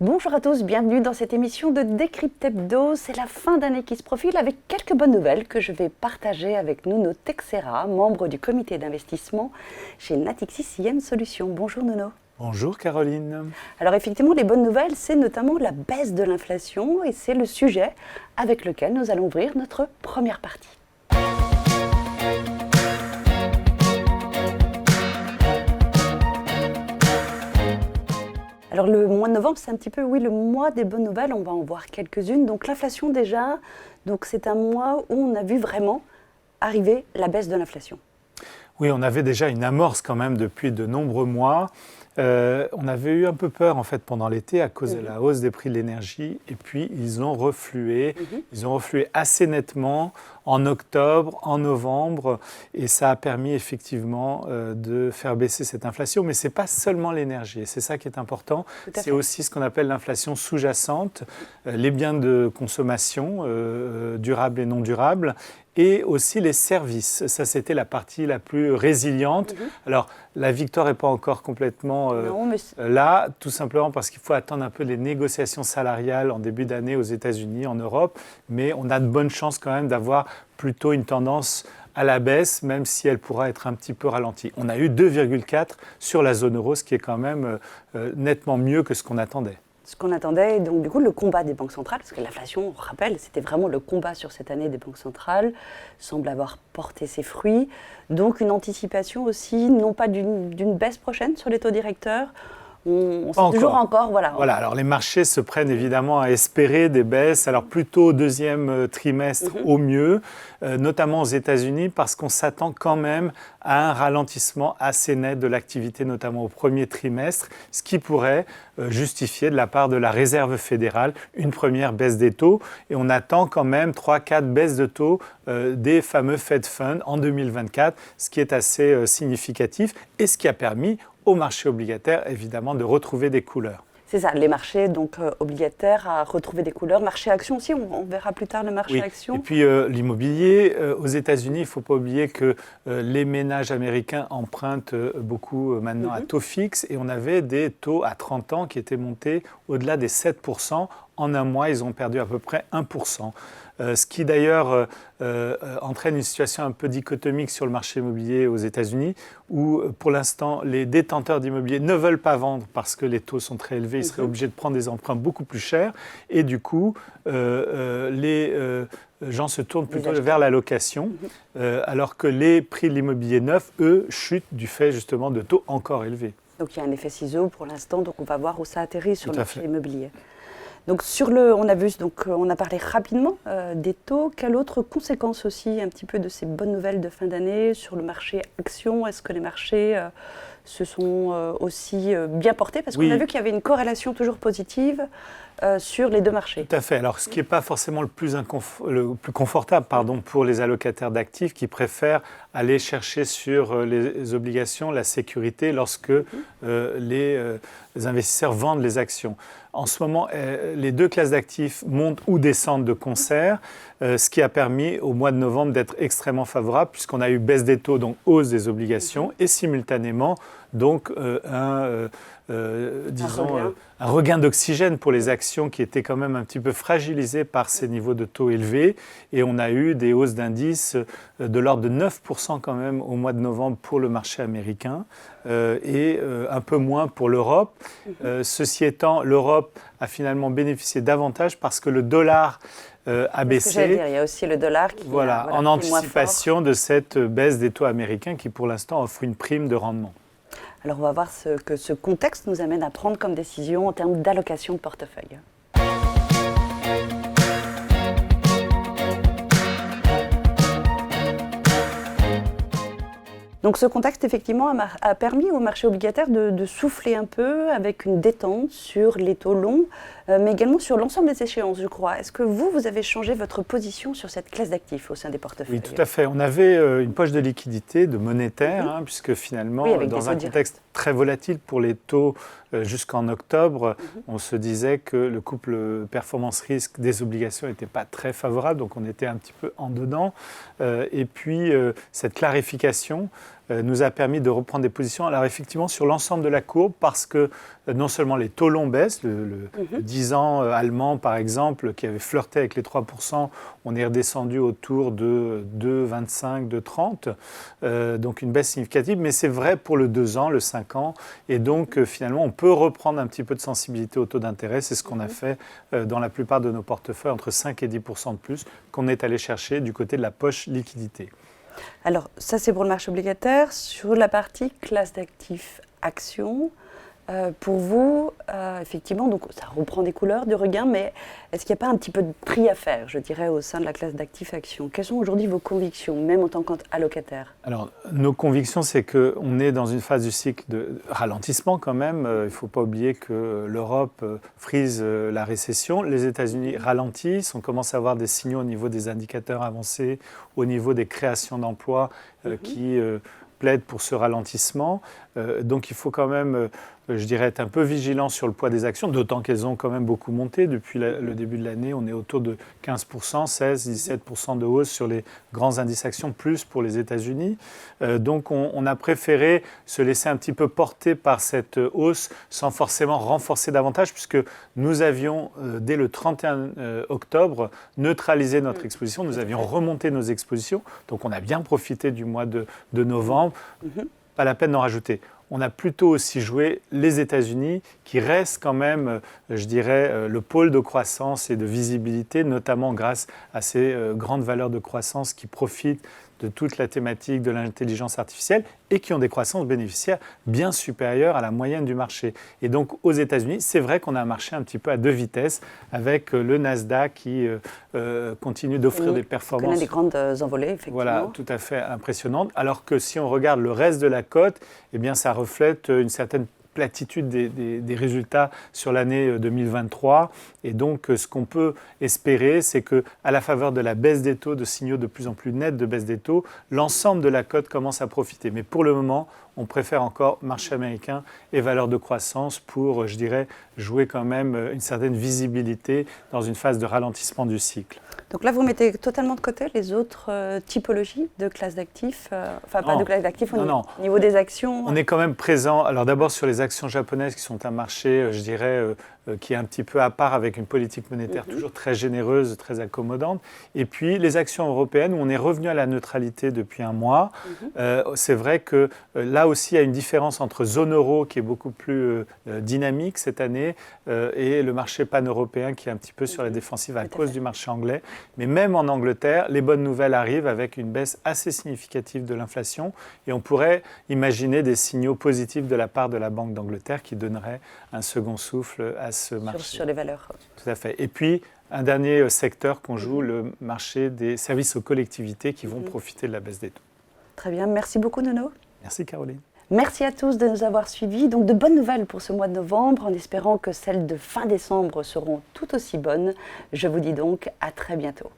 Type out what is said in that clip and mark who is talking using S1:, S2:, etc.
S1: Bonjour à tous, bienvenue dans cette émission de Décrypte Hebdo. C'est la fin d'année qui se profile avec quelques bonnes nouvelles que je vais partager avec Nuno Teixeira, membre du comité d'investissement chez Natixis IM Solutions. Bonjour Nuno.
S2: Bonjour Caroline.
S1: Alors effectivement, les bonnes nouvelles, c'est notamment la baisse de l'inflation et c'est le sujet avec lequel nous allons ouvrir notre première partie. Alors le mois de novembre, c'est un petit peu, le mois des bonnes nouvelles, on va en voir quelques-unes. Donc l'inflation déjà, donc c'est un mois où on a vu vraiment arriver la baisse de l'inflation.
S2: Oui, on avait déjà une amorce quand même depuis de nombreux mois. On avait eu un peu peur en fait pendant l'été à cause de la hausse des prix de l'énergie et puis ils ont reflué. Ils ont reflué assez nettement en octobre, en novembre et ça a permis effectivement de faire baisser cette inflation. Mais ce n'est pas seulement l'énergie et c'est ça qui est important. C'est aussi ce qu'on appelle l'inflation sous-jacente, les biens de consommation durables et non durables. Et aussi les services. Ça, c'était la partie la plus résiliente. Alors, la victoire n'est pas encore complètement là, tout simplement parce qu'il faut attendre un peu les négociations salariales en début d'année aux États-Unis, en Europe. Mais on a de bonnes chances quand même d'avoir plutôt une tendance à la baisse, même si elle pourra être un petit peu ralentie. On a eu 2,4 sur la zone euro, ce qui est quand même nettement mieux que ce qu'on attendait.
S1: Ce qu'on attendait, donc du coup le combat des banques centrales, parce que l'inflation, on rappelle, c'était vraiment le combat sur cette année des banques centrales, semble avoir porté ses fruits. Donc une anticipation aussi, non pas d'une baisse prochaine sur les taux directeurs, on sait toujours encore. Voilà,
S2: alors les marchés se prennent évidemment à espérer des baisses, alors plutôt au deuxième trimestre au mieux, notamment aux États-Unis, parce qu'on s'attend quand même à un ralentissement assez net de l'activité, notamment au premier trimestre, ce qui pourrait justifier de la part de la Réserve fédérale une première baisse des taux. Et on attend quand même 3-4 baisses de taux des fameux Fed Funds en 2024, ce qui est assez significatif et ce qui a permis au marché obligataire, évidemment, de retrouver des couleurs.
S1: C'est ça, les marchés donc, obligataires à retrouver des couleurs. Marché action aussi, on verra plus tard le marché action.
S2: Et puis l'immobilier, aux États-Unis, il ne faut pas oublier que les ménages américains empruntent beaucoup maintenant à taux fixe. Et on avait des taux à 30 ans qui étaient montés au-delà des 7%. En un mois, ils ont perdu à peu près 1%. Ce qui d'ailleurs entraîne une situation un peu dichotomique sur le marché immobilier aux États-Unis, où pour l'instant les détenteurs d'immobilier ne veulent pas vendre parce que les taux sont très élevés, ils seraient obligés de prendre des emprunts beaucoup plus chers, et du coup les gens se tournent plutôt vers la location, alors que les prix de l'immobilier neuf, eux, chutent du fait justement de taux encore élevés.
S1: Donc il y a un effet ciseau pour l'instant, donc on va voir où ça atterrit sur le marché immobilier. Donc on a parlé rapidement des taux. Quelle autre conséquence aussi un petit peu de ces bonnes nouvelles de fin d'année sur le marché action? Est-ce que les marchés se sont aussi bien portés? Parce qu'on a vu qu'il y avait une corrélation toujours positive sur les deux marchés.
S2: Tout à fait. Alors ce qui n'est pas forcément le plus confortable pour les allocataires d'actifs qui préfèrent aller chercher sur les obligations la sécurité lorsque les investisseurs vendent les actions. En ce moment, les deux classes d'actifs montent ou descendent de concert, ce qui a permis au mois de novembre d'être extrêmement favorable puisqu'on a eu baisse des taux, donc hausse des obligations et simultanément donc un regain d'oxygène pour les actions qui étaient quand même un petit peu fragilisées par ces niveaux de taux élevés. Et on a eu des hausses d'indices de l'ordre de 9% quand même au mois de novembre pour le marché américain et un peu moins pour l'Europe. Ceci étant, l'Europe a finalement bénéficié davantage parce que le dollar a baissé.
S1: Il y a aussi le dollar qui
S2: en anticipation de cette baisse des taux américains qui pour l'instant offre une prime de rendement.
S1: Alors on va voir ce que ce contexte nous amène à prendre comme décision en termes d'allocation de portefeuille. Donc ce contexte, effectivement, a permis au marché obligataire de souffler un peu avec une détente sur les taux longs, mais également sur l'ensemble des échéances, je crois. Est-ce que vous avez changé votre position sur cette classe d'actifs au sein des portefeuilles?
S2: Oui, tout à fait. On avait une poche de liquidité, de monétaire, puisque finalement, dans un contexte très volatile pour les taux jusqu'en octobre, on se disait que le couple performance-risque des obligations n'était pas très favorable, donc on était un petit peu en dedans. Et puis, cette clarification nous a permis de reprendre des positions. Alors effectivement, sur l'ensemble de la courbe, parce que non seulement les taux longs baissent, le 10 ans allemand par exemple, qui avait flirté avec les 3%, on est redescendu autour de 2,25, 2,30, donc une baisse significative, mais c'est vrai pour le 2 ans, le 5 ans, et donc finalement on peut reprendre un petit peu de sensibilité au taux d'intérêt, c'est ce qu'on a fait dans la plupart de nos portefeuilles, entre 5 et 10% de plus, qu'on est allé chercher du côté de la poche liquidité.
S1: Alors ça c'est pour le marché obligataire. Sur la partie classe d'actifs actions, pour vous, effectivement, donc ça reprend des couleurs du regain, mais est-ce qu'il n'y a pas un petit peu de tri à faire, je dirais, au sein de la classe d'actifs actions? Quelles sont aujourd'hui vos convictions, même en tant qu'allocataire?
S2: Alors, nos convictions, c'est qu'on est dans une phase du cycle de ralentissement quand même. Il ne faut pas oublier que l'Europe frise la récession, les États-Unis ralentissent, on commence à avoir des signaux au niveau des indicateurs avancés, au niveau des créations d'emplois qui plaident pour ce ralentissement. Donc il faut quand même, je dirais, être un peu vigilant sur le poids des actions, d'autant qu'elles ont quand même beaucoup monté. Depuis le début de l'année, on est autour de 15%, 16-17% de hausse sur les grands indices actions, plus pour les États-Unis. Donc on a préféré se laisser un petit peu porter par cette hausse sans forcément renforcer davantage, puisque nous avions, dès le 31 octobre, neutralisé notre exposition. Nous avions remonté nos expositions. Donc on a bien profité du mois de novembre. Pas la peine d'en rajouter. On a plutôt aussi joué les États-Unis, qui restent quand même, je dirais, le pôle de croissance et de visibilité, notamment grâce à ces grandes valeurs de croissance qui profitent de toute la thématique de l'intelligence artificielle et qui ont des croissances bénéficiaires bien supérieures à la moyenne du marché. Et donc aux États-Unis, c'est vrai qu'on a un marché un petit peu à deux vitesses, avec le Nasdaq qui continue d'offrir des performances.
S1: On connaît des grandes envolées, effectivement.
S2: Voilà, tout à fait impressionnantes. Alors que si on regarde le reste de la cote, eh bien ça reflète une certaine platitude des résultats sur l'année 2023. Et donc, ce qu'on peut espérer, c'est qu'à la faveur de la baisse des taux, de signaux de plus en plus nets de baisse des taux, l'ensemble de la cote commence à profiter. Mais pour le moment, on préfère encore marché américain et valeurs de croissance pour, je dirais, jouer quand même une certaine visibilité dans une phase de ralentissement du cycle.
S1: Donc là, vous mettez totalement de côté les autres typologies de classes d'actifs, enfin pas de classes d'actifs au niveau des actions.
S2: On est quand même présent, alors d'abord sur les actions japonaises qui sont un marché, je dirais, qui est un petit peu à part avec une politique monétaire toujours très généreuse, très accommodante. Et puis les actions européennes où on est revenu à la neutralité depuis un mois. C'est vrai que là aussi, il y a une différence entre zone euro qui est beaucoup plus dynamique cette année et le marché pan-européen qui est un petit peu sur la défensive à cause du marché anglais. Mais même en Angleterre, les bonnes nouvelles arrivent avec une baisse assez significative de l'inflation et on pourrait imaginer des signaux positifs de la part de la Banque d'Angleterre qui donnerait un second souffle à ce marché.
S1: Sur les valeurs.
S2: Tout à fait. Et puis, un dernier secteur qu'on joue, le marché des services aux collectivités qui vont profiter de la baisse des taux.
S1: Très bien. Merci beaucoup, Nono.
S2: Merci, Caroline.
S1: Merci à tous de nous avoir suivis. Donc, de bonnes nouvelles pour ce mois de novembre, en espérant que celles de fin décembre seront tout aussi bonnes. Je vous dis donc à très bientôt.